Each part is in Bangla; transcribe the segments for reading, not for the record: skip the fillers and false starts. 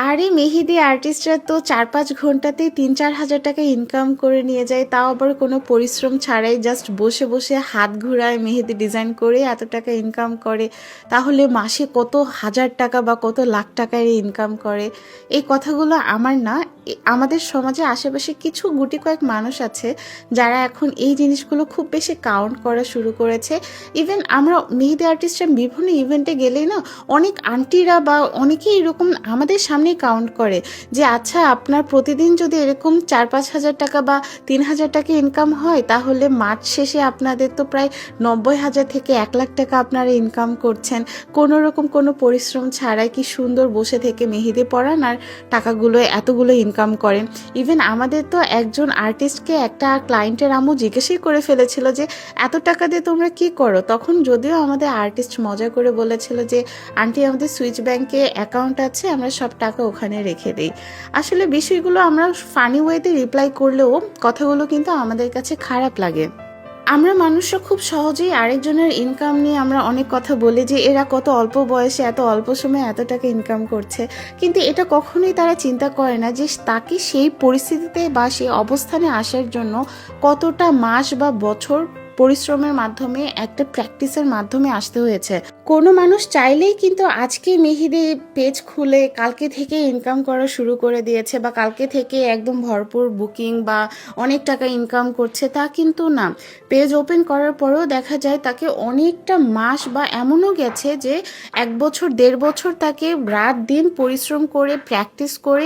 আরে মেহেদি আর্টিস্টরা তো ৪-৫ ঘন্টাতেই ৩-৪ হাজার টাকা ইনকাম করে নিয়ে যায়, তাও আবার কোনো পরিশ্রম ছাড়াই, জাস্ট বসে বসে হাত ঘুরায় মেহেদি ডিজাইন করে এত টাকা ইনকাম করে। তাহলে মাসে কত হাজার টাকা বা কত লাখ টাকার ইনকাম করে? এই কথাগুলো আমার না, আমাদের সমাজে আশেপাশে কিছু গুটি কয়েক মানুষ আছে যারা এখন এই জিনিসগুলো খুব বেশি কাউন্ট করা শুরু করেছে। ইভেন আমরা মেহেদি আর্টিস্টরা বিভিন্ন ইভেন্টে গেলেই না, অনেক আন্টিরা বা অনেকেই এরকম আমাদের সামনে কাউন্ট করে যে আচ্ছা, আপনার প্রতিদিন যদি এরকম ৪-৫ হাজার টাকা বা ৩,০০০ টাকা ইনকাম হয়, তাহলে মাস শেষে আপনাদের তো প্রায় ৯০,০০০ থেকে ১,০০,০০০ টাকা আপনারা ইনকাম করছেন কোনো রকম কোনো পরিশ্রম ছাড়াই। কি সুন্দর বসে থেকে মেহেদি পরান আর টাকাগুলো এতগুলো ইনকাম করেন। ইভেন আমাদের তো একজন আর্টিস্টকে একটা ক্লায়েন্টের আম্মু জিজ্ঞেসই করে ফেলেছিল যে এত টাকা দিয়ে তোমরা কি করো? তখন যদিও আমাদের আর্টিস্ট মজা করে বলেছিল যে আন্টি, আমাদের সুইচ ব্যাংকে অ্যাকাউন্ট আছে, আমরা সব টাকা ওখানে রেখে দিই। আসলে বিষয়গুলো আমরা ফানি ওয়েতে রিপ্লাই করলেও কথাগুলো কিন্তু আমাদের কাছে খারাপ লাগে। আমরা মানুষরা খুব সহজেই আরেকজনের ইনকাম নিয়ে আমরা অনেক কথা বলি যে এরা কত অল্প বয়সে এত অল্প সময়ে এত টাকা ইনকাম করছে, কিন্তু এটা কখনোই তারা চিন্তা করে না যে তাকে সেই পরিস্থিতিতে বা সেই অবস্থানে আসার জন্য কতটা মাস বা বছর পরিশ্রমের মাধ্যমে, একটা প্র্যাকটিসের মাধ্যমে আসতে হয়েছে। কোনো মানুষ চাইলেই কিন্তু আজকে মেহেদি পেজ খুলে কালকে থেকে ইনকাম করা শুরু করে দিয়েছে বা কালকে থেকে একদম ভরপুর বুকিং বা অনেক টাকা ইনকাম করছে, তা কিন্তু না। পেজ ওপেন করার পরেও দেখা যায় তাকে অনেকটা মাস বা এমনও গেছে যে ১ বছর ১.৫ বছর তাকে রাত দিন পরিশ্রম করে প্র্যাকটিস করে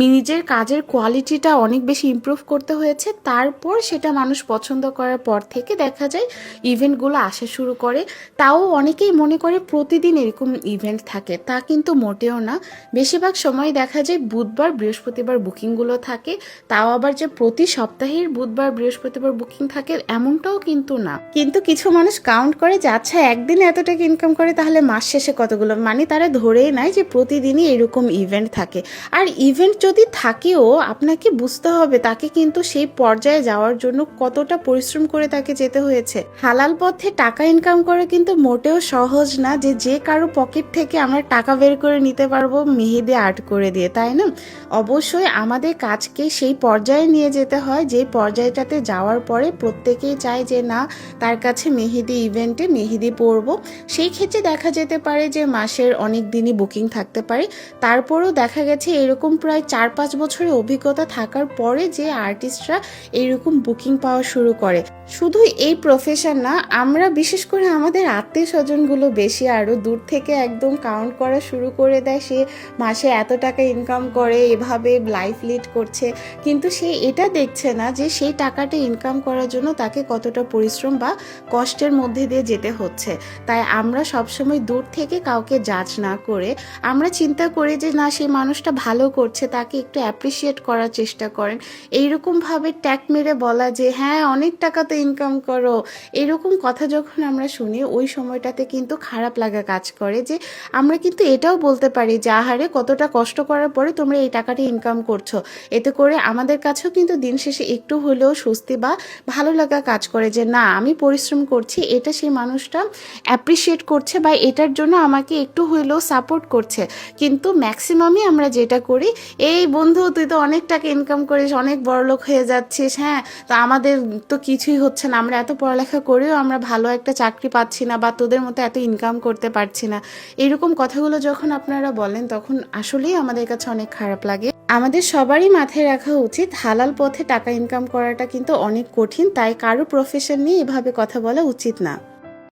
নিজের কাজের কোয়ালিটিটা অনেক বেশি ইমপ্রুভ করতে হয়েছে। তারপর সেটা মানুষ পছন্দ করার পর থেকে দেখা যায় ইভেন্টগুলো আসা শুরু করে। তাও অনেকেই মনে করে প্রতিদিন এরকম ইভেন্ট থাকে, তা কিন্তু মোটেও না। বেশিরভাগ সময় দেখা যায় বুধবার বৃহস্পতিবার বুকিংগুলো থাকে, তাও আবার যে প্রতি সপ্তাহের বুধবার বৃহস্পতিবার বুকিং থাকে এমনটাও কিন্তু না। কিন্তু কিছু মানুষ কাউন্ট করে যে আচ্ছা, একদিনে এত টাকা ইনকাম করে, তাহলে মাস শেষে কতগুলো, মানে তারা ধরেই নেয় যে প্রতিদিনই এরকম ইভেন্ট থাকে। আর ইভেন্ট যদি থাকেও, আপনাকে বুঝতে হবে তাকে কিন্তু সেই পর্যায়ে যাওয়ার জন্য কতটা পরিশ্রম করে তাকে যেতে হয়েছে। হালাল পথে টাকা ইনকাম করা কিন্তু মোটেও সহজ না যে যে কারো পকেট থেকে আমরা টাকা বের করে নিতে পারবো মেহেদি আর্ট করে দিয়ে, তাই না? অবশ্যই আমাদের কাজকে সেই পর্যায়ে নিয়ে যেতে হয় যে পর্যায়টাতে যাওয়ার পরে প্রত্যেকেই চায় যে না, তার কাছে মেহেদি ইভেন্টে মেহেদি পরবো। সেই ক্ষেত্রে দেখা যেতে পারে যে মাসের অনেক দিনই বুকিং থাকতে পারে। তারপরেও দেখা গেছে এরকম প্রায় ৪-৫ বছরের অভিজ্ঞতা থাকার পরে যে আর্টিস্টরা এইরকম বুকিং পাওয়া শুরু করে। শুধু এই প্রফেশন না, আমরা বিশেষ করে আমাদের আত্মীয় স্বজনগুলো বেশি আরও দূর থেকে একদম কাউন্ট করা শুরু করে দেয় সে মাসে এত টাকা ইনকাম করে, এভাবে লাইফ লিড করছে। কিন্তু সে এটা দেখছে না যে সেই টাকাটা ইনকাম করার জন্য তাকে কতটা পরিশ্রম বা কষ্টের মধ্যে দিয়ে যেতে হচ্ছে। তাই আমরা সবসময় দূর থেকে কাউকে জাজ না করে আমরা চিন্তা করি যে না, সেই মানুষটা ভালো করছে, তাকে একটু অ্যাপ্রিসিয়েট করার চেষ্টা করেন। এইরকমভাবে ট্যাগ মেরে বলা যে হ্যাঁ, অনেক টাকা তো ইনকাম করো, এরকম কথা যখন আমরা শুনি ওই সময়টাতে কিন্তু খারাপ লাগা কাজ করে। যে আমরা কিন্তু এটাও বলতে পারি যে আহারে, কতটা কষ্ট করার পরে তোমরা এই টাকাটা ইনকাম করছো। এতে করে আমাদের কাছেও কিন্তু দিন শেষে একটু হলেও স্বস্তি বা ভালো লাগা কাজ করে যে না, আমি পরিশ্রম করছি, এটা সেই মানুষটা অ্যাপ্রিসিয়েট করছে বা এটার জন্য আমাকে একটু হলেও সাপোর্ট করছে। কিন্তু ম্যাক্সিমামই আমরা যেটা করি, এই বন্ধু তুই তো অনেক টাকা ইনকাম করিস, অনেক বড়লোক হয়ে যাচ্ছিস, হ্যাঁ তো আমাদের তো কিছুই হচ্ছে না, আমরা এত পড়ালেখা করেও আমরা ভালো একটা চাকরি পাচ্ছি না বা তোদের মতো এত ইনকাম করতে পারছি না। এরকম কথাগুলো যখন আপনারা বলেন তখন আসলেই আমাদের কাছে অনেক খারাপ লাগে। আমাদের সবারই মাথায় রাখা উচিত হালাল পথে টাকা ইনকাম করাটা কিন্তু অনেক কঠিন, তাই কারো প্রফেশন নিয়ে এভাবে কথা বলা উচিত না।